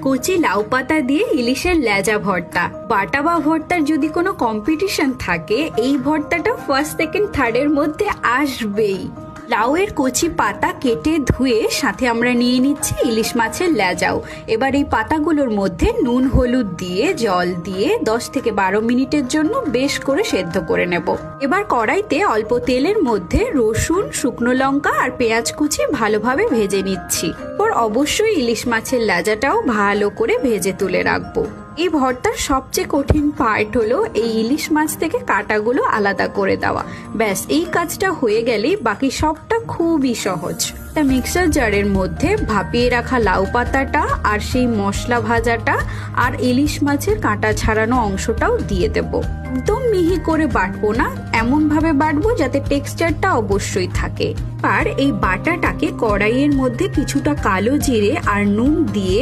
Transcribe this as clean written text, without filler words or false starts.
কচি লাউ পাতা দিয়ে ইলিশের লেজা ভর্তা। বাটা বা ভর্তার যদি কোনো কম্পিটিশন থাকে, এই ভর্তাটা ফার্স্ট সেকেন্ড থার্ডের মধ্যে আসবেই। লাউয়ের কচি পাতা কেটে ধুয়ে সাথে আমরা নিয়ে নিচ্ছি ইলিশ মাছের লেজাও। এবার এই পাতাগুলোর মধ্যে নুন হলুদ দিয়ে জল দিয়ে 10 থেকে 12 মিনিটের জন্য বেশ করে সেদ্ধ করে নেব। এবার কড়াইতে অল্প তেলের মধ্যে রসুন, শুকনো লঙ্কা আর পেঁয়াজ কুচি ভালোভাবে ভেজে নিচ্ছি। এরপর অবশ্যই ইলিশ মাছের লেজাটাও ভালো করে ভেজে তুলে রাখবো। এই ভর্তার সবচেয়ে কঠিন পার্ট হলো এই ইলিশ মাছ থেকে কাঁটাগুলো আলাদা করে দেওয়া। ব্যাস এই কাজটা হয়ে গেলেই বাকি সবটা খুবই সহজ। তা মিক্সার জারের মধ্যে ভাপিয়ে রাখা লাউ পাতাটা আর সেই মশলা ভাজাটা আর ইলিশ মাছের কাঁটা ছাড়ানো অংশটাও দিয়ে দেব। একদম মিহি করে বাটবো না, এমন ভাবে বাটবো যাতে টেক্সচারটা অবশ্যই থাকে। আর এই বাটাটাকে কড়াইয়ের মধ্যে কিছুটা কালো জিরে আর নুন দিয়ে